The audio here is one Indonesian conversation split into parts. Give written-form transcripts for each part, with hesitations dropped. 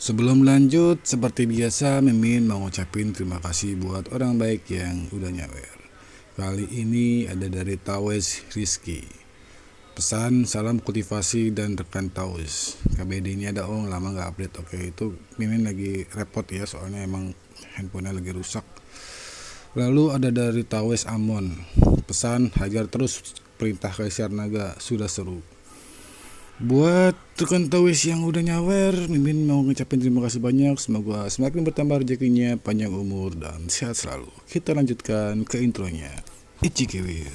Sebelum lanjut, seperti biasa, Mimin mau ngucapin terima kasih buat orang baik yang udah nyawer. Kali ini ada dari Tawes Rizky. Pesan salam kultivasi dan rekan Tawes. KBD ini ada lama nggak update. Oke, itu Mimin lagi repot ya, soalnya emang handphonenya lagi rusak. Lalu ada dari Tawes Amon. Pesan hajar terus perintah Kaisar Naga, sudah seru. Buat rekan Tawis yang udah nyawer, Mimin mau ngucapin terima kasih banyak. Semoga semakin bertambah rezekinya, panjang umur, dan sehat selalu. Kita lanjutkan ke intronya. Ichi Kiwir.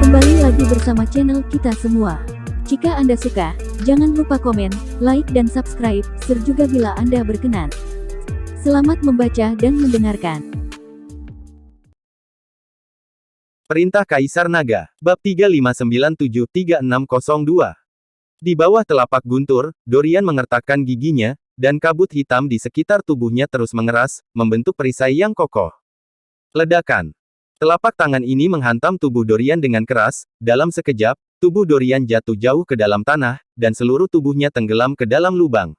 Kembali lagi bersama channel kita semua. Jika Anda suka, jangan lupa komen, like dan subscribe, share juga bila Anda berkenan. Selamat membaca dan mendengarkan. Perintah Kaisar Naga, Bab 35973602. Di bawah telapak guntur, Dorian mengertakkan giginya, dan kabut hitam di sekitar tubuhnya terus mengeras, membentuk perisai yang kokoh. Ledakan. Telapak tangan ini menghantam tubuh Dorian dengan keras, dalam sekejap, tubuh Dorian jatuh jauh ke dalam tanah, dan seluruh tubuhnya tenggelam ke dalam lubang.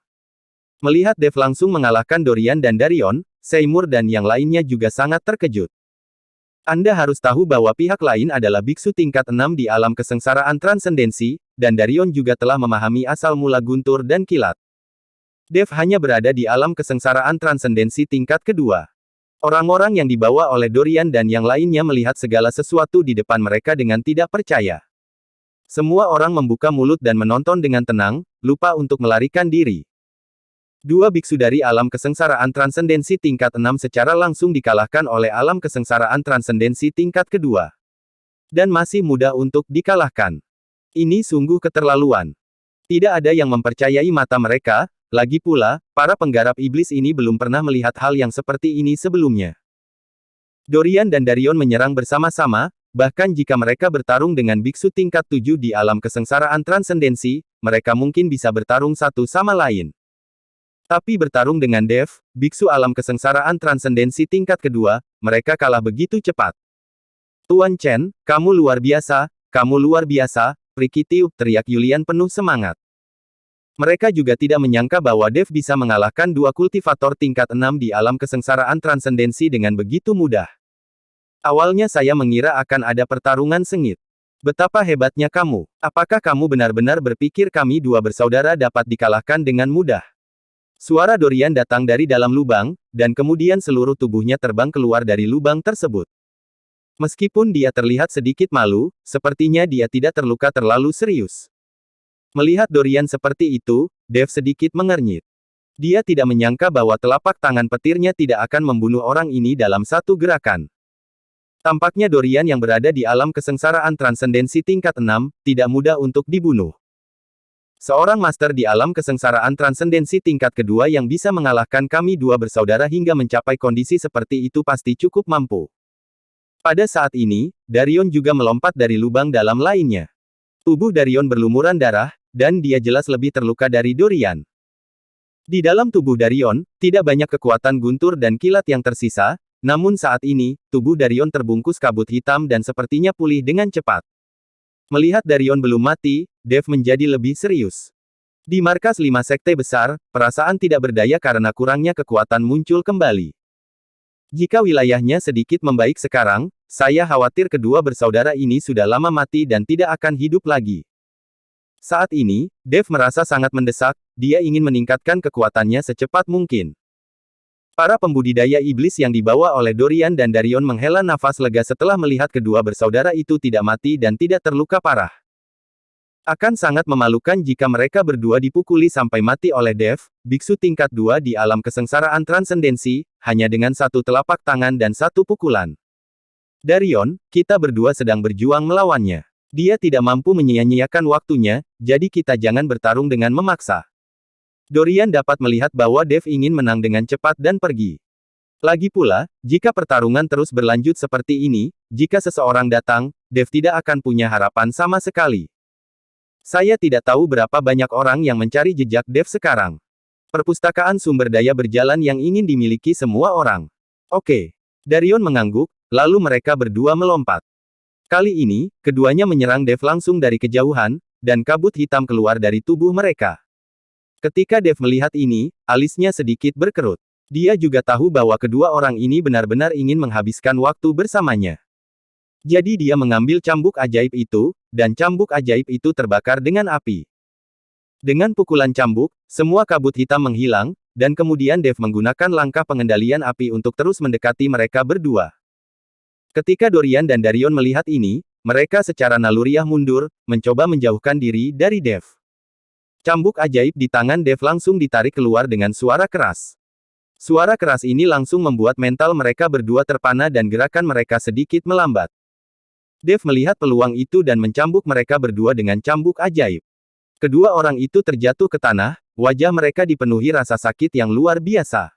Melihat Dev langsung mengalahkan Dorian dan Darion, Seymour dan yang lainnya juga sangat terkejut. Anda harus tahu bahwa pihak lain adalah biksu tingkat 6 di alam kesengsaraan transendensi, dan Darion juga telah memahami asal mula guntur dan kilat. Dev hanya berada di alam kesengsaraan transendensi tingkat kedua. Orang-orang yang dibawa oleh Dorian dan yang lainnya melihat segala sesuatu di depan mereka dengan tidak percaya. Semua orang membuka mulut dan menonton dengan tenang, lupa untuk melarikan diri. Dua biksu dari alam kesengsaraan transendensi tingkat 6 secara langsung dikalahkan oleh alam kesengsaraan transendensi tingkat kedua. Dan masih mudah untuk dikalahkan. Ini sungguh keterlaluan. Tidak ada yang mempercayai mata mereka, lagi pula, para penggarap iblis ini belum pernah melihat hal yang seperti ini sebelumnya. Dorian dan Darion menyerang bersama-sama, bahkan jika mereka bertarung dengan biksu tingkat 7 di alam kesengsaraan transendensi, mereka mungkin bisa bertarung satu sama lain. Tapi bertarung dengan Dev, biksu alam kesengsaraan transendensi tingkat kedua, mereka kalah begitu cepat. Tuan Chen, kamu luar biasa, Prikitiu, teriak Yulian penuh semangat. Mereka juga tidak menyangka bahwa Dev bisa mengalahkan dua kultivator tingkat 6 di alam kesengsaraan transendensi dengan begitu mudah. Awalnya saya mengira akan ada pertarungan sengit. Betapa hebatnya kamu, apakah kamu benar-benar berpikir kami dua bersaudara dapat dikalahkan dengan mudah? Suara Dorian datang dari dalam lubang, dan kemudian seluruh tubuhnya terbang keluar dari lubang tersebut. Meskipun dia terlihat sedikit malu, sepertinya dia tidak terluka terlalu serius. Melihat Dorian seperti itu, Dev sedikit mengernyit. Dia tidak menyangka bahwa telapak tangan petirnya tidak akan membunuh orang ini dalam satu gerakan. Tampaknya Dorian yang berada di alam kesengsaraan transendensi tingkat 6, tidak mudah untuk dibunuh. Seorang master di alam kesengsaraan transendensi tingkat kedua yang bisa mengalahkan kami dua bersaudara hingga mencapai kondisi seperti itu pasti cukup mampu. Pada saat ini, Darion juga melompat dari lubang dalam lainnya. Tubuh Darion berlumuran darah, dan dia jelas lebih terluka dari Dorian. Di dalam tubuh Darion, tidak banyak kekuatan guntur dan kilat yang tersisa, namun saat ini, tubuh Darion terbungkus kabut hitam dan sepertinya pulih dengan cepat. Melihat Darion belum mati, Dev menjadi lebih serius. Di markas 5 sekte besar, perasaan tidak berdaya karena kurangnya kekuatan muncul kembali. Jika wilayahnya sedikit membaik sekarang, saya khawatir kedua bersaudara ini sudah lama mati dan tidak akan hidup lagi. Saat ini, Dev merasa sangat mendesak, dia ingin meningkatkan kekuatannya secepat mungkin. Para pembudidaya iblis yang dibawa oleh Dorian dan Darion menghela nafas lega setelah melihat kedua bersaudara itu tidak mati dan tidak terluka parah. Akan sangat memalukan jika mereka berdua dipukuli sampai mati oleh Dev, biksu tingkat 2 di alam kesengsaraan transendensi, hanya dengan satu telapak tangan dan satu pukulan. Darion, kita berdua sedang berjuang melawannya. Dia tidak mampu menyia-nyiakan waktunya, jadi kita jangan bertarung dengan memaksa. Dorian dapat melihat bahwa Dev ingin menang dengan cepat dan pergi. Lagi pula, jika pertarungan terus berlanjut seperti ini, jika seseorang datang, Dev tidak akan punya harapan sama sekali. Saya tidak tahu berapa banyak orang yang mencari jejak Dev sekarang. Perpustakaan sumber daya berjalan yang ingin dimiliki semua orang. Oke. Darion mengangguk, lalu mereka berdua melompat. Kali ini, keduanya menyerang Dev langsung dari kejauhan, dan kabut hitam keluar dari tubuh mereka. Ketika Dev melihat ini, alisnya sedikit berkerut. Dia juga tahu bahwa kedua orang ini benar-benar ingin menghabiskan waktu bersamanya. Jadi dia mengambil cambuk ajaib itu, dan cambuk ajaib itu terbakar dengan api. Dengan pukulan cambuk, semua kabut hitam menghilang, dan kemudian Dev menggunakan langkah pengendalian api untuk terus mendekati mereka berdua. Ketika Dorian dan Darion melihat ini, mereka secara naluriah mundur, mencoba menjauhkan diri dari Dev. Cambuk ajaib di tangan Dev langsung ditarik keluar dengan suara keras. Suara keras ini langsung membuat mental mereka berdua terpana dan gerakan mereka sedikit melambat. Dev melihat peluang itu dan mencambuk mereka berdua dengan cambuk ajaib. Kedua orang itu terjatuh ke tanah, wajah mereka dipenuhi rasa sakit yang luar biasa.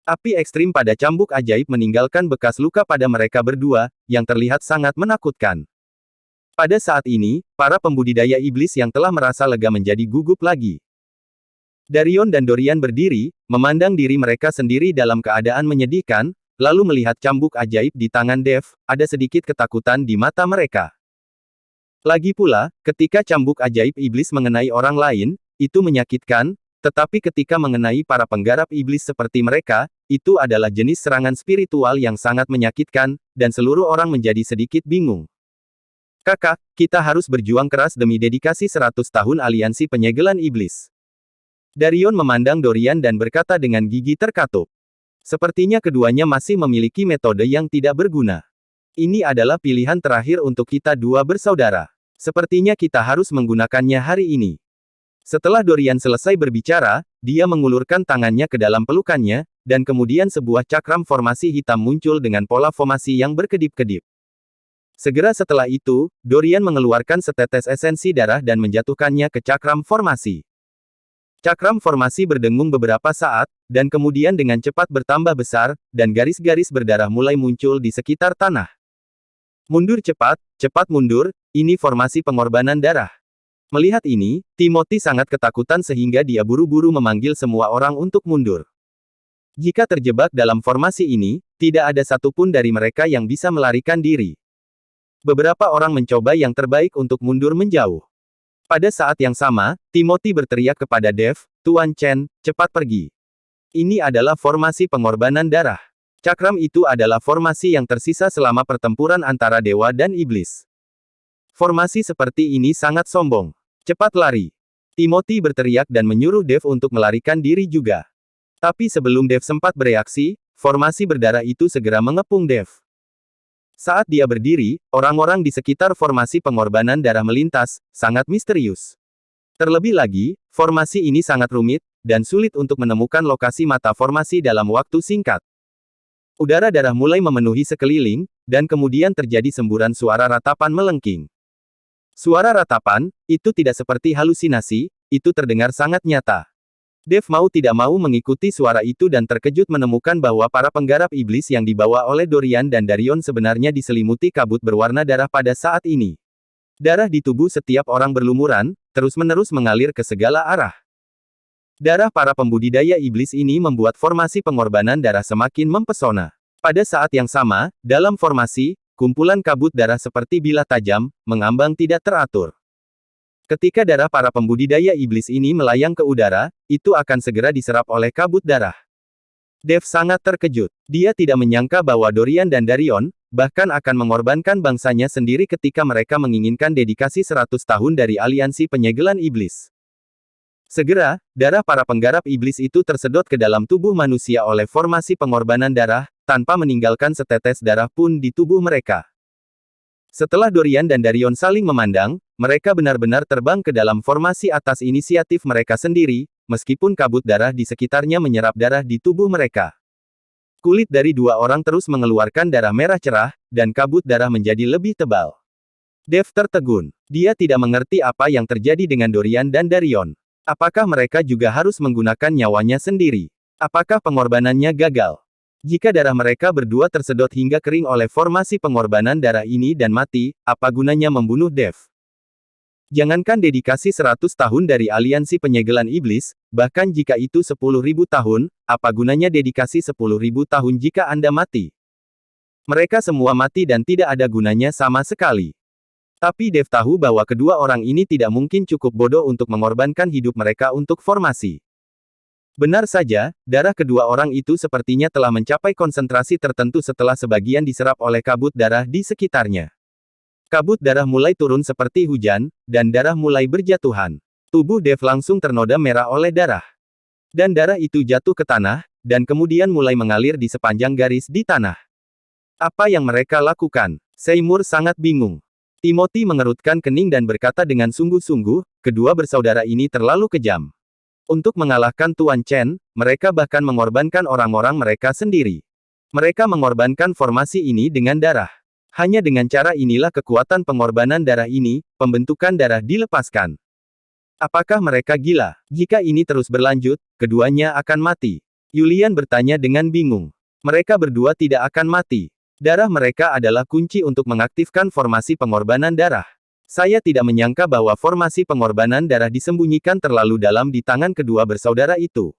Api ekstrim pada cambuk ajaib meninggalkan bekas luka pada mereka berdua, yang terlihat sangat menakutkan. Pada saat ini, para pembudidaya iblis yang telah merasa lega menjadi gugup lagi. Darion dan Dorian berdiri, memandang diri mereka sendiri dalam keadaan menyedihkan, lalu melihat cambuk ajaib di tangan Dev, ada sedikit ketakutan di mata mereka. Lagi pula, ketika cambuk ajaib iblis mengenai orang lain, itu menyakitkan, tetapi ketika mengenai para penggarap iblis seperti mereka, itu adalah jenis serangan spiritual yang sangat menyakitkan, dan seluruh orang menjadi sedikit bingung. Kakak, kita harus berjuang keras demi dedikasi 100 tahun aliansi penyegelan iblis. Darion memandang Dorian dan berkata dengan gigi terkatup. Sepertinya keduanya masih memiliki metode yang tidak berguna. Ini adalah pilihan terakhir untuk kita dua bersaudara. Sepertinya kita harus menggunakannya hari ini. Setelah Dorian selesai berbicara, dia mengulurkan tangannya ke dalam pelukannya, dan kemudian sebuah cakram formasi hitam muncul dengan pola formasi yang berkedip-kedip. Segera setelah itu, Dorian mengeluarkan setetes esensi darah dan menjatuhkannya ke cakram formasi. Cakram formasi berdengung beberapa saat, dan kemudian dengan cepat bertambah besar, dan garis-garis berdarah mulai muncul di sekitar tanah. Mundur cepat, cepat mundur, ini formasi pengorbanan darah. Melihat ini, Timothy sangat ketakutan sehingga dia buru-buru memanggil semua orang untuk mundur. Jika terjebak dalam formasi ini, tidak ada satupun dari mereka yang bisa melarikan diri. Beberapa orang mencoba yang terbaik untuk mundur menjauh. Pada saat yang sama, Timothy berteriak kepada Dev, Tuan Chen, cepat pergi. Ini adalah formasi pengorbanan darah. Cakram itu adalah formasi yang tersisa selama pertempuran antara dewa dan iblis. Formasi seperti ini sangat sombong. Cepat lari. Timothy berteriak dan menyuruh Dev untuk melarikan diri juga. Tapi sebelum Dev sempat bereaksi, formasi berdarah itu segera mengepung Dev. Saat dia berdiri, orang-orang di sekitar formasi pengorbanan darah melintas, sangat misterius. Terlebih lagi, formasi ini sangat rumit, dan sulit untuk menemukan lokasi mata formasi dalam waktu singkat. Udara darah mulai memenuhi sekeliling, dan kemudian terjadi semburan suara ratapan melengking. Suara ratapan, itu tidak seperti halusinasi, itu terdengar sangat nyata. Dev mau tidak mau mengikuti suara itu dan terkejut menemukan bahwa para penggarap iblis yang dibawa oleh Dorian dan Darion sebenarnya diselimuti kabut berwarna darah pada saat ini. Darah di tubuh setiap orang berlumuran, terus-menerus mengalir ke segala arah. Darah para pembudidaya iblis ini membuat formasi pengorbanan darah semakin mempesona. Pada saat yang sama, dalam formasi, kumpulan kabut darah seperti bilah tajam, mengambang tidak teratur. Ketika darah para pembudidaya iblis ini melayang ke udara, itu akan segera diserap oleh kabut darah. Dev sangat terkejut. Dia tidak menyangka bahwa Dorian dan Darion, bahkan akan mengorbankan bangsanya sendiri ketika mereka menginginkan dedikasi 100 tahun dari aliansi penyegelan iblis. Segera, darah para penggarap iblis itu tersedot ke dalam tubuh manusia oleh formasi pengorbanan darah, tanpa meninggalkan setetes darah pun di tubuh mereka. Setelah Dorian dan Darion saling memandang, mereka benar-benar terbang ke dalam formasi atas inisiatif mereka sendiri, meskipun kabut darah di sekitarnya menyerap darah di tubuh mereka. Kulit dari dua orang terus mengeluarkan darah merah cerah, dan kabut darah menjadi lebih tebal. Dev tertegun. Dia tidak mengerti apa yang terjadi dengan Dorian dan Darion. Apakah mereka juga harus menggunakan nyawanya sendiri? Apakah pengorbanannya gagal? Jika darah mereka berdua tersedot hingga kering oleh formasi pengorbanan darah ini dan mati, apa gunanya membunuh Dev? Jangankan dedikasi 100 tahun dari aliansi penyegelan iblis, bahkan jika itu 10.000 tahun, apa gunanya dedikasi 10.000 tahun jika Anda mati? Mereka semua mati dan tidak ada gunanya sama sekali. Tapi Dev tahu bahwa kedua orang ini tidak mungkin cukup bodoh untuk mengorbankan hidup mereka untuk formasi. Benar saja, darah kedua orang itu sepertinya telah mencapai konsentrasi tertentu setelah sebagian diserap oleh kabut darah di sekitarnya. Kabut darah mulai turun seperti hujan, dan darah mulai berjatuhan. Tubuh Dev langsung ternoda merah oleh darah. Dan darah itu jatuh ke tanah, dan kemudian mulai mengalir di sepanjang garis di tanah. Apa yang mereka lakukan? Seymour sangat bingung. Timothy mengerutkan kening dan berkata dengan sungguh-sungguh, kedua bersaudara ini terlalu kejam. Untuk mengalahkan Tuan Chen, mereka bahkan mengorbankan orang-orang mereka sendiri. Mereka mengorbankan formasi ini dengan darah. Hanya dengan cara inilah kekuatan pengorbanan darah ini, pembentukan darah dilepaskan. Apakah mereka gila? Jika ini terus berlanjut, keduanya akan mati. Yulian bertanya dengan bingung. Mereka berdua tidak akan mati. Darah mereka adalah kunci untuk mengaktifkan formasi pengorbanan darah. Saya tidak menyangka bahwa formasi pengorbanan darah disembunyikan terlalu dalam di tangan kedua bersaudara itu.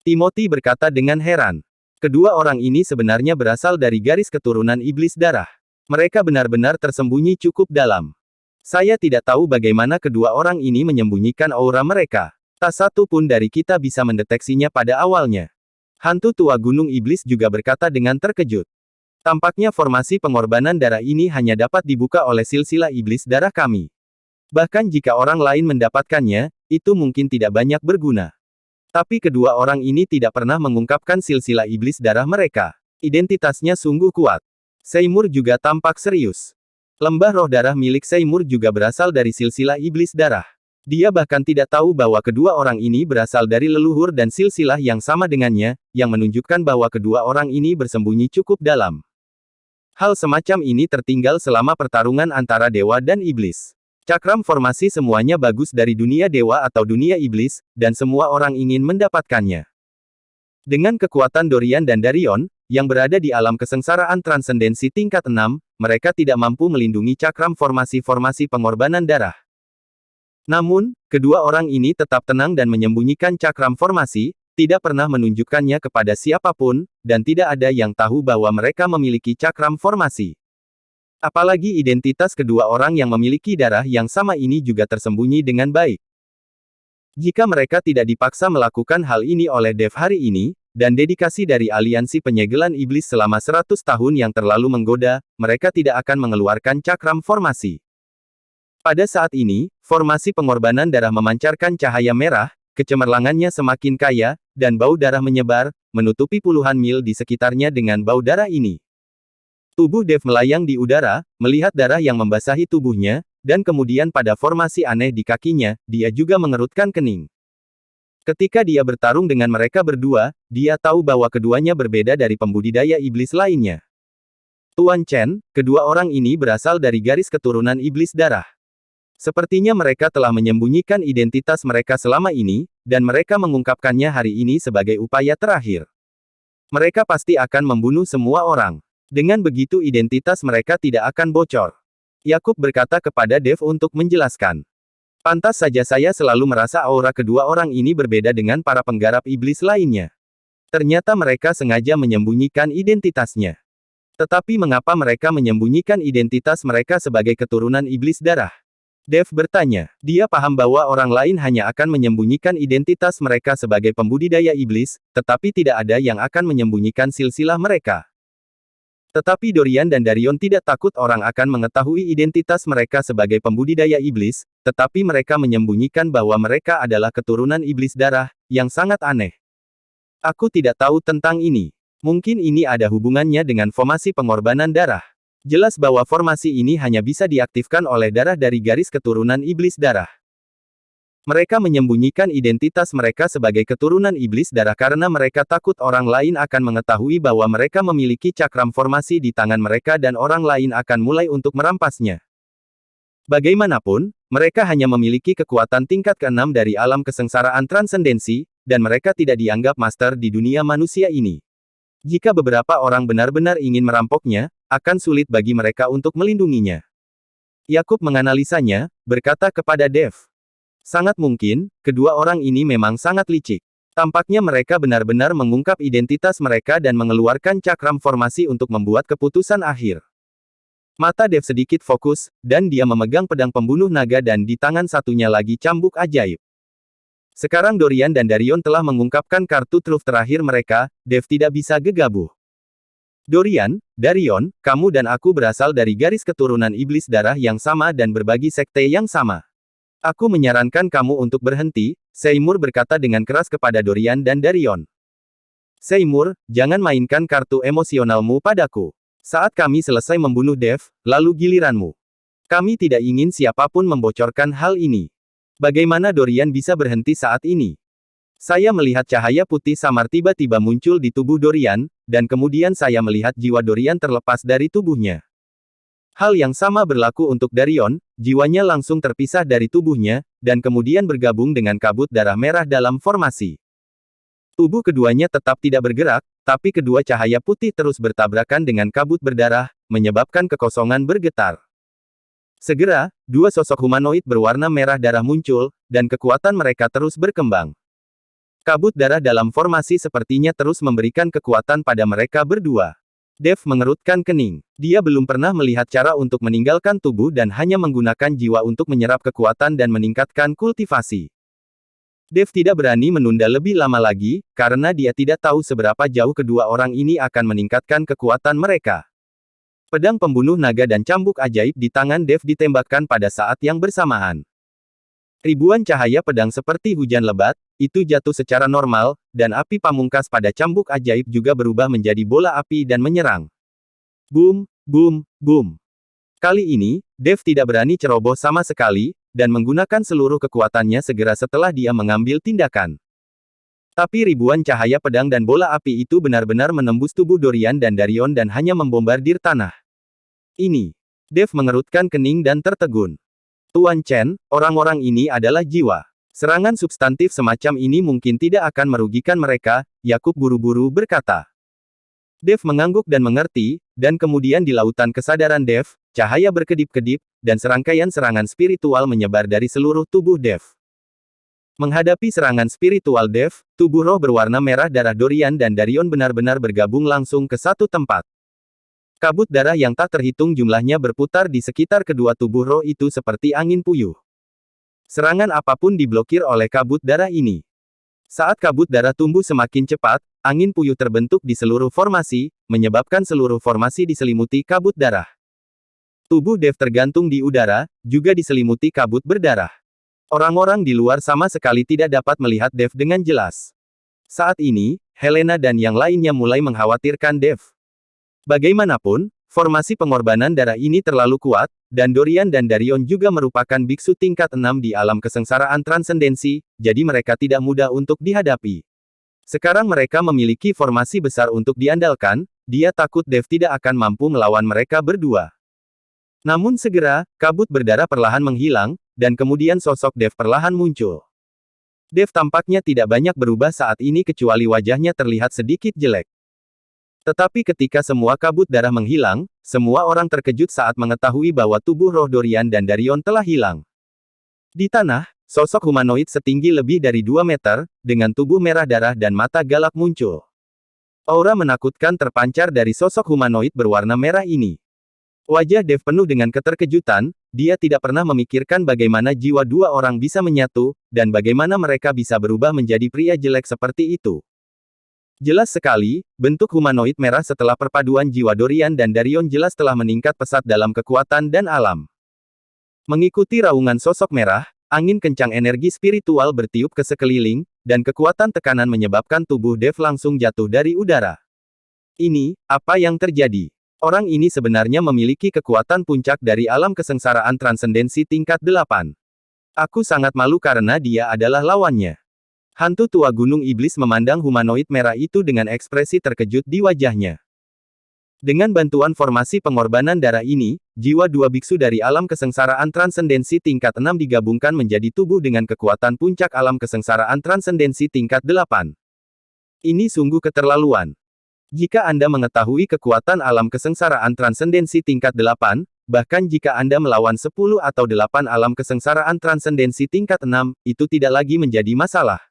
Timothy berkata dengan heran. Kedua orang ini sebenarnya berasal dari garis keturunan iblis darah. Mereka benar-benar tersembunyi cukup dalam. Saya tidak tahu bagaimana kedua orang ini menyembunyikan aura mereka. Tak satu pun dari kita bisa mendeteksinya pada awalnya. Hantu tua gunung iblis juga berkata dengan terkejut. Tampaknya formasi pengorbanan darah ini hanya dapat dibuka oleh silsilah iblis darah kami. Bahkan jika orang lain mendapatkannya, itu mungkin tidak banyak berguna. Tapi kedua orang ini tidak pernah mengungkapkan silsilah iblis darah mereka. Identitasnya sungguh kuat. Seymour juga tampak serius. Lembah roh darah milik Seymour juga berasal dari silsilah iblis darah. Dia bahkan tidak tahu bahwa kedua orang ini berasal dari leluhur dan silsilah yang sama dengannya, yang menunjukkan bahwa kedua orang ini bersembunyi cukup dalam. Hal semacam ini tertinggal selama pertarungan antara dewa dan iblis. Cakram formasi semuanya bagus dari dunia dewa atau dunia iblis, dan semua orang ingin mendapatkannya. Dengan kekuatan Dorian dan Darion, yang berada di alam kesengsaraan transendensi tingkat 6, mereka tidak mampu melindungi cakram formasi-formasi pengorbanan darah. Namun, kedua orang ini tetap tenang dan menyembunyikan cakram formasi, tidak pernah menunjukkannya kepada siapapun, dan tidak ada yang tahu bahwa mereka memiliki cakram formasi. Apalagi identitas kedua orang yang memiliki darah yang sama ini juga tersembunyi dengan baik. Jika mereka tidak dipaksa melakukan hal ini oleh Dev hari ini, dan dedikasi dari aliansi penyegelan iblis selama 100 tahun yang terlalu menggoda, mereka tidak akan mengeluarkan cakram formasi. Pada saat ini, formasi pengorbanan darah memancarkan cahaya merah, kecemerlangannya semakin kaya, dan bau darah menyebar, menutupi puluhan mil di sekitarnya dengan bau darah ini. Tubuh Dev melayang di udara, melihat darah yang membasahi tubuhnya, dan kemudian pada formasi aneh di kakinya, dia juga mengerutkan kening. Ketika dia bertarung dengan mereka berdua, dia tahu bahwa keduanya berbeda dari pembudidaya iblis lainnya. Tuan Chen, kedua orang ini berasal dari garis keturunan iblis darah. Sepertinya mereka telah menyembunyikan identitas mereka selama ini, dan mereka mengungkapkannya hari ini sebagai upaya terakhir. Mereka pasti akan membunuh semua orang. Dengan begitu identitas mereka tidak akan bocor. Yakub berkata kepada Dev untuk menjelaskan. Pantas saja saya selalu merasa aura kedua orang ini berbeda dengan para penggarap iblis lainnya. Ternyata mereka sengaja menyembunyikan identitasnya. Tetapi mengapa mereka menyembunyikan identitas mereka sebagai keturunan iblis darah? Dev bertanya. Dia paham bahwa orang lain hanya akan menyembunyikan identitas mereka sebagai pembudidaya iblis, tetapi tidak ada yang akan menyembunyikan silsilah mereka. Tetapi Dorian dan Darion tidak takut orang akan mengetahui identitas mereka sebagai pembudidaya iblis, tetapi mereka menyembunyikan bahwa mereka adalah keturunan iblis darah, yang sangat aneh. Aku tidak tahu tentang ini. Mungkin ini ada hubungannya dengan formasi pengorbanan darah. Jelas bahwa formasi ini hanya bisa diaktifkan oleh darah dari garis keturunan iblis darah. Mereka menyembunyikan identitas mereka sebagai keturunan iblis darah karena mereka takut orang lain akan mengetahui bahwa mereka memiliki cakram formasi di tangan mereka dan orang lain akan mulai untuk merampasnya. Bagaimanapun, mereka hanya memiliki kekuatan tingkat ke-6 dari alam kesengsaraan transendensi, dan mereka tidak dianggap master di dunia manusia ini. Jika beberapa orang benar-benar ingin merampoknya, akan sulit bagi mereka untuk melindunginya. Yakub menganalisanya, berkata kepada Dev. Sangat mungkin, kedua orang ini memang sangat licik. Tampaknya mereka benar-benar mengungkap identitas mereka dan mengeluarkan cakram formasi untuk membuat keputusan akhir. Mata Dev sedikit fokus, dan dia memegang pedang pembunuh naga dan di tangan satunya lagi cambuk ajaib. Sekarang Dorian dan Darion telah mengungkapkan kartu truf terakhir mereka, Dev tidak bisa gegabah. Dorian, Darion, kamu dan aku berasal dari garis keturunan iblis darah yang sama dan berbagi sekte yang sama. Aku menyarankan kamu untuk berhenti, Seymour berkata dengan keras kepada Dorian dan Darion. Seymour, jangan mainkan kartu emosionalmu padaku. Saat kami selesai membunuh Dev, lalu giliranmu. Kami tidak ingin siapapun membocorkan hal ini. Bagaimana Dorian bisa berhenti saat ini? Saya melihat cahaya putih samar tiba-tiba muncul di tubuh Dorian, dan kemudian saya melihat jiwa Dorian terlepas dari tubuhnya. Hal yang sama berlaku untuk Darion, jiwanya langsung terpisah dari tubuhnya, dan kemudian bergabung dengan kabut darah merah dalam formasi. Tubuh keduanya tetap tidak bergerak, tapi kedua cahaya putih terus bertabrakan dengan kabut berdarah, menyebabkan kekosongan bergetar. Segera, dua sosok humanoid berwarna merah darah muncul, dan kekuatan mereka terus berkembang. Kabut darah dalam formasi sepertinya terus memberikan kekuatan pada mereka berdua. Dev mengerutkan kening. Dia belum pernah melihat cara untuk meninggalkan tubuh dan hanya menggunakan jiwa untuk menyerap kekuatan dan meningkatkan kultivasi. Dev tidak berani menunda lebih lama lagi, karena dia tidak tahu seberapa jauh kedua orang ini akan meningkatkan kekuatan mereka. Pedang pembunuh naga dan cambuk ajaib di tangan Dev ditembakkan pada saat yang bersamaan. Ribuan cahaya pedang seperti hujan lebat, itu jatuh secara normal, dan api pamungkas pada cambuk ajaib juga berubah menjadi bola api dan menyerang. Boom, boom, boom. Kali ini, Dev tidak berani ceroboh sama sekali, dan menggunakan seluruh kekuatannya segera setelah dia mengambil tindakan. Tapi ribuan cahaya pedang dan bola api itu benar-benar menembus tubuh Dorian dan Darion dan hanya membombardir tanah. Ini. Dev mengerutkan kening dan tertegun. Tuan Chen, orang-orang ini adalah jiwa. Serangan substantif semacam ini mungkin tidak akan merugikan mereka, Yakub buru-buru berkata. Dev mengangguk dan mengerti, dan kemudian di lautan kesadaran Dev, cahaya berkedip-kedip, dan serangkaian serangan spiritual menyebar dari seluruh tubuh Dev. Menghadapi serangan spiritual Dev, tubuh roh berwarna merah darah Dorian dan Darion benar-benar bergabung langsung ke satu tempat. Kabut darah yang tak terhitung jumlahnya berputar di sekitar kedua tubuh roh itu seperti angin puyuh. Serangan apapun diblokir oleh kabut darah ini. Saat kabut darah tumbuh semakin cepat, angin puyuh terbentuk di seluruh formasi, menyebabkan seluruh formasi diselimuti kabut darah. Tubuh Dev tergantung di udara, juga diselimuti kabut berdarah. Orang-orang di luar sama sekali tidak dapat melihat Dev dengan jelas. Saat ini, Helena dan yang lainnya mulai mengkhawatirkan Dev. Bagaimanapun, formasi pengorbanan darah ini terlalu kuat, dan Dorian dan Darion juga merupakan biksu tingkat 6 di alam kesengsaraan transendensi, jadi mereka tidak mudah untuk dihadapi. Sekarang mereka memiliki formasi besar untuk diandalkan, dia takut Dev tidak akan mampu melawan mereka berdua. Namun segera, kabut berdarah perlahan menghilang, dan kemudian sosok Dev perlahan muncul. Dev tampaknya tidak banyak berubah saat ini kecuali wajahnya terlihat sedikit jelek. Tetapi ketika semua kabut darah menghilang, semua orang terkejut saat mengetahui bahwa tubuh roh Dorian dan Darion telah hilang. Di tanah, sosok humanoid setinggi lebih dari 2 meter, dengan tubuh merah darah dan mata galak muncul. Aura menakutkan terpancar dari sosok humanoid berwarna merah ini. Wajah Dev penuh dengan keterkejutan, dia tidak pernah memikirkan bagaimana jiwa dua orang bisa menyatu, dan bagaimana mereka bisa berubah menjadi pria jelek seperti itu. Jelas sekali, bentuk humanoid merah setelah perpaduan jiwa Dorian dan Darion jelas telah meningkat pesat dalam kekuatan dan alam. Mengikuti raungan sosok merah, angin kencang energi spiritual bertiup ke sekeliling, dan kekuatan tekanan menyebabkan tubuh Dev langsung jatuh dari udara. Ini, apa yang terjadi? Orang ini sebenarnya memiliki kekuatan puncak dari alam kesengsaraan transendensi tingkat 8. Aku sangat malu karena dia adalah lawannya. Hantu tua gunung iblis memandang humanoid merah itu dengan ekspresi terkejut di wajahnya. Dengan bantuan formasi pengorbanan darah ini, jiwa dua biksu dari alam kesengsaraan transendensi tingkat 6 digabungkan menjadi tubuh dengan kekuatan puncak alam kesengsaraan transendensi tingkat 8. Ini sungguh keterlaluan. Jika Anda mengetahui kekuatan alam kesengsaraan transendensi tingkat 8, bahkan jika Anda melawan 10 atau 8 alam kesengsaraan transendensi tingkat 6, itu tidak lagi menjadi masalah.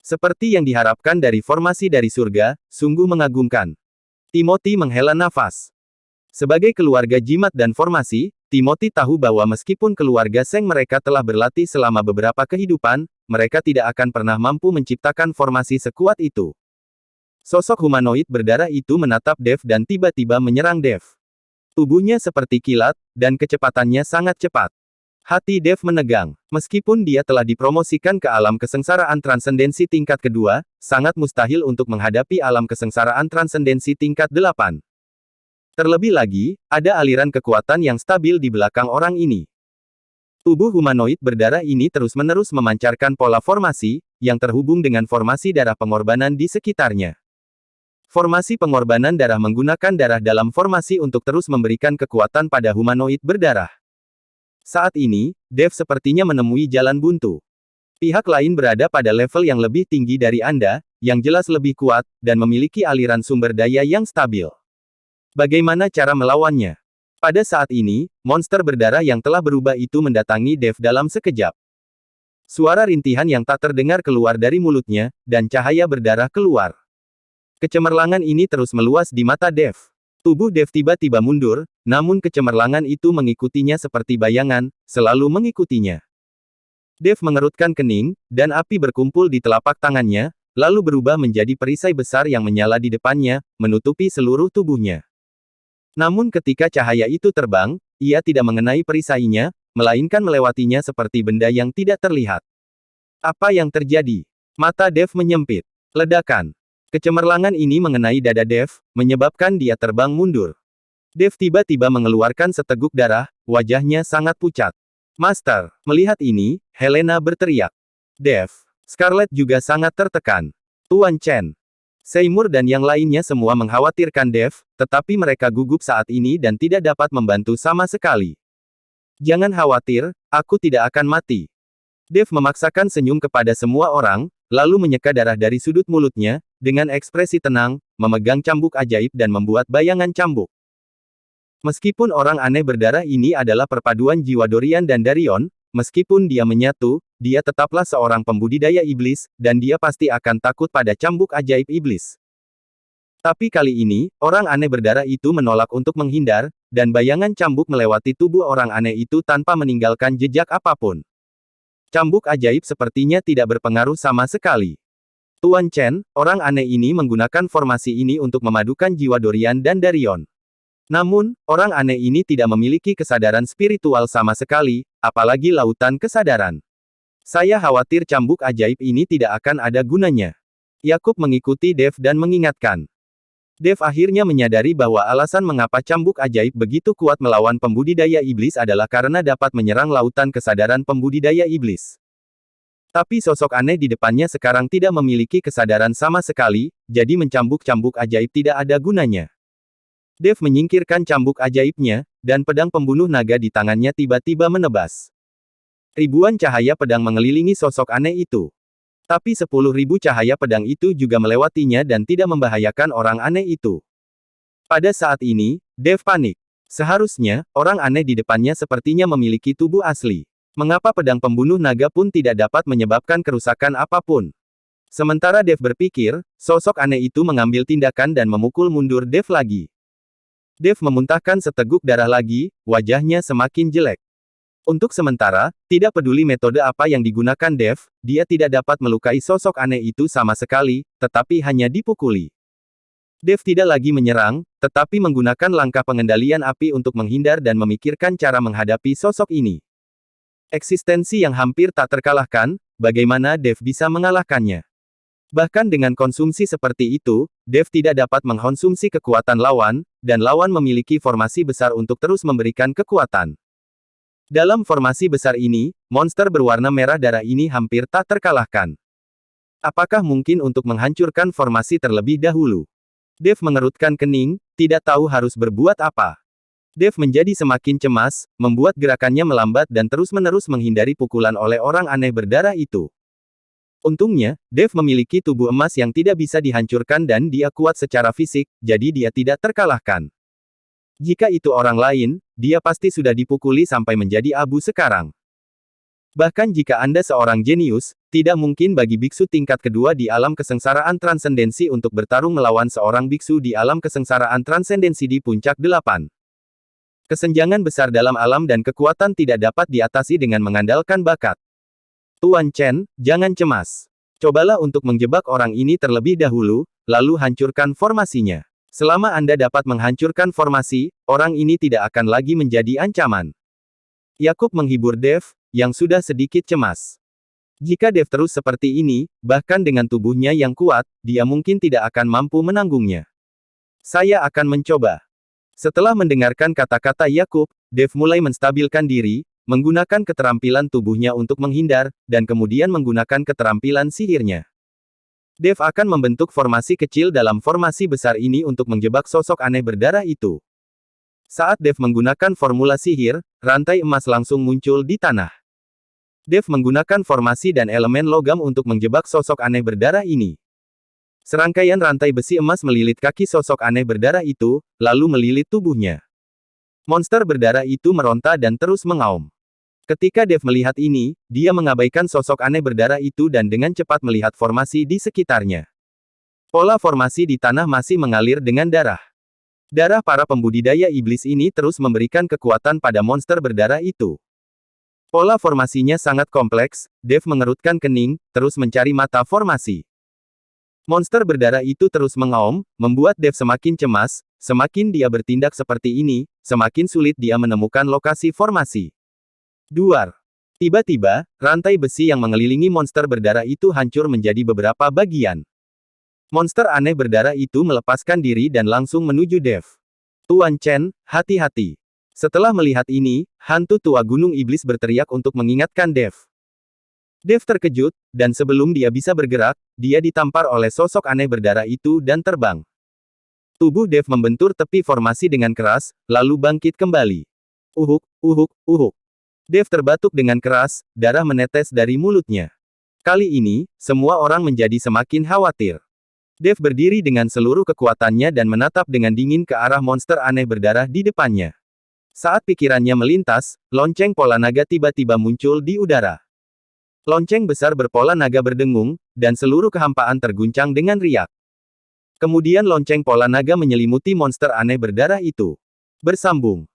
Seperti yang diharapkan dari formasi dari surga, sungguh mengagumkan. Timothy menghela nafas. Sebagai keluarga jimat dan formasi, Timothy tahu bahwa meskipun keluarga Seng mereka telah berlatih selama beberapa kehidupan, mereka tidak akan pernah mampu menciptakan formasi sekuat itu. Sosok humanoid berdarah itu menatap Dev dan tiba-tiba menyerang Dev. Tubuhnya seperti kilat, dan kecepatannya sangat cepat. Hati Dev menegang. Meskipun dia telah dipromosikan ke alam kesengsaraan transendensi tingkat kedua, sangat mustahil untuk menghadapi alam kesengsaraan transendensi tingkat 8. Terlebih lagi, ada aliran kekuatan yang stabil di belakang orang ini. Tubuh humanoid berdarah ini terus-menerus memancarkan pola formasi, yang terhubung dengan formasi darah pengorbanan di sekitarnya. Formasi pengorbanan darah menggunakan darah dalam formasi untuk terus memberikan kekuatan pada humanoid berdarah. Saat ini, Dev sepertinya menemui jalan buntu. Pihak lain berada pada level yang lebih tinggi dari Anda, yang jelas lebih kuat, dan memiliki aliran sumber daya yang stabil. Bagaimana cara melawannya? Pada saat ini, monster berdarah yang telah berubah itu mendatangi Dev dalam sekejap. Suara rintihan yang tak terdengar keluar dari mulutnya, dan cahaya berdarah keluar. Kecemerlangan ini terus meluas di mata Dev. Tubuh Dev tiba-tiba mundur, namun kecemerlangan itu mengikutinya seperti bayangan, selalu mengikutinya. Dev mengerutkan kening, dan api berkumpul di telapak tangannya, lalu berubah menjadi perisai besar yang menyala di depannya, menutupi seluruh tubuhnya. Namun ketika cahaya itu terbang, ia tidak mengenai perisainya, melainkan melewatinya seperti benda yang tidak terlihat. Apa yang terjadi? Mata Dev menyempit. Ledakan. Kecemerlangan ini mengenai dada Dev, menyebabkan dia terbang mundur. Dev tiba-tiba mengeluarkan seteguk darah, wajahnya sangat pucat. Master, melihat ini, Helena berteriak. Dev, Scarlet juga sangat tertekan. Tuan Chen, Seymour dan yang lainnya semua mengkhawatirkan Dev, tetapi mereka gugup saat ini dan tidak dapat membantu sama sekali. Jangan khawatir, aku tidak akan mati. Dev memaksakan senyum kepada semua orang, lalu menyeka darah dari sudut mulutnya, dengan ekspresi tenang, memegang cambuk ajaib dan membuat bayangan cambuk. Meskipun orang aneh berdarah ini adalah perpaduan jiwa Dorian dan Darion, meskipun dia menyatu, dia tetaplah seorang pembudidaya iblis, dan dia pasti akan takut pada cambuk ajaib iblis. Tapi kali ini, orang aneh berdarah itu menolak untuk menghindar, dan bayangan cambuk melewati tubuh orang aneh itu tanpa meninggalkan jejak apapun. Cambuk ajaib sepertinya tidak berpengaruh sama sekali. Tuan Chen, orang aneh ini menggunakan formasi ini untuk memadukan jiwa Dorian dan Darion. Namun, orang aneh ini tidak memiliki kesadaran spiritual sama sekali, apalagi lautan kesadaran. Saya khawatir cambuk ajaib ini tidak akan ada gunanya. Yakub mengikuti Dev dan mengingatkan. Dev akhirnya menyadari bahwa alasan mengapa cambuk ajaib begitu kuat melawan pembudidaya iblis adalah karena dapat menyerang lautan kesadaran pembudidaya iblis. Tapi sosok aneh di depannya sekarang tidak memiliki kesadaran sama sekali, jadi mencambuk-cambuk ajaib tidak ada gunanya. Dev menyingkirkan cambuk ajaibnya, dan pedang pembunuh naga di tangannya tiba-tiba menebas. Ribuan cahaya pedang mengelilingi sosok aneh itu. Tapi 10.000 cahaya pedang itu juga melewatinya dan tidak membahayakan orang aneh itu. Pada saat ini, Dev panik. Seharusnya, orang aneh di depannya sepertinya memiliki tubuh asli. Mengapa pedang pembunuh naga pun tidak dapat menyebabkan kerusakan apapun? Sementara Dev berpikir, sosok aneh itu mengambil tindakan dan memukul mundur Dev lagi. Dev memuntahkan seteguk darah lagi, wajahnya semakin jelek. Untuk sementara, tidak peduli metode apa yang digunakan Dev, dia tidak dapat melukai sosok aneh itu sama sekali, tetapi hanya dipukuli. Dev tidak lagi menyerang, tetapi menggunakan langkah pengendalian api untuk menghindar dan memikirkan cara menghadapi sosok ini. Eksistensi yang hampir tak terkalahkan, bagaimana Dev bisa mengalahkannya? Bahkan dengan konsumsi seperti itu, Dev tidak dapat mengkonsumsi kekuatan lawan, dan lawan memiliki formasi besar untuk terus memberikan kekuatan. Dalam formasi besar ini, monster berwarna merah darah ini hampir tak terkalahkan. Apakah mungkin untuk menghancurkan formasi terlebih dahulu? Dev mengerutkan kening, tidak tahu harus berbuat apa. Dev menjadi semakin cemas, membuat gerakannya melambat dan terus-menerus menghindari pukulan oleh orang aneh berdarah itu. Untungnya, Dev memiliki tubuh emas yang tidak bisa dihancurkan dan dia kuat secara fisik, jadi dia tidak terkalahkan. Jika itu orang lain, dia pasti sudah dipukuli sampai menjadi abu sekarang. Bahkan jika Anda seorang jenius, tidak mungkin bagi biksu tingkat kedua di alam kesengsaraan transendensi untuk bertarung melawan seorang biksu di alam kesengsaraan transendensi di puncak 8. Kesenjangan besar dalam alam dan kekuatan tidak dapat diatasi dengan mengandalkan bakat. Tuan Chen, jangan cemas. Cobalah untuk menjebak orang ini terlebih dahulu, lalu hancurkan formasinya. Selama Anda dapat menghancurkan formasi, orang ini tidak akan lagi menjadi ancaman. Yakub menghibur Dev, yang sudah sedikit cemas. Jika Dev terus seperti ini, bahkan dengan tubuhnya yang kuat, dia mungkin tidak akan mampu menanggungnya. Saya akan mencoba. Setelah mendengarkan kata-kata Yakub, Dev mulai menstabilkan diri, menggunakan keterampilan tubuhnya untuk menghindar, dan kemudian menggunakan keterampilan sihirnya. Dev akan membentuk formasi kecil dalam formasi besar ini untuk menjebak sosok aneh berdarah itu. Saat Dev menggunakan formula sihir, rantai emas langsung muncul di tanah. Dev menggunakan formasi dan elemen logam untuk menjebak sosok aneh berdarah ini. Serangkaian rantai besi emas melilit kaki sosok aneh berdarah itu, lalu melilit tubuhnya. Monster berdarah itu meronta dan terus mengaum. Ketika Dev melihat ini, dia mengabaikan sosok aneh berdarah itu dan dengan cepat melihat formasi di sekitarnya. Pola formasi di tanah masih mengalir dengan darah. Darah para pembudidaya iblis ini terus memberikan kekuatan pada monster berdarah itu. Pola formasinya sangat kompleks, Dev mengerutkan kening, terus mencari mata formasi. Monster berdarah itu terus mengaum, membuat Dev semakin cemas, semakin dia bertindak seperti ini, semakin sulit dia menemukan lokasi formasi. Duar. Tiba-tiba, rantai besi yang mengelilingi monster berdarah itu hancur menjadi beberapa bagian. Monster aneh berdarah itu melepaskan diri dan langsung menuju Dev. Tuan Chen, hati-hati. Setelah melihat ini, hantu tua gunung iblis berteriak untuk mengingatkan Dev. Dev terkejut, dan sebelum dia bisa bergerak, dia ditampar oleh sosok aneh berdarah itu dan terbang. Tubuh Dev membentur tepi formasi dengan keras, lalu bangkit kembali. Uhuk, uhuk, uhuk. Dev terbatuk dengan keras, darah menetes dari mulutnya. Kali ini, semua orang menjadi semakin khawatir. Dev berdiri dengan seluruh kekuatannya dan menatap dengan dingin ke arah monster aneh berdarah di depannya. Saat pikirannya melintas, lonceng pola naga tiba-tiba muncul di udara. Lonceng besar berpola naga berdengung, dan seluruh kehampaan terguncang dengan riak. Kemudian lonceng pola naga menyelimuti monster aneh berdarah itu. Bersambung.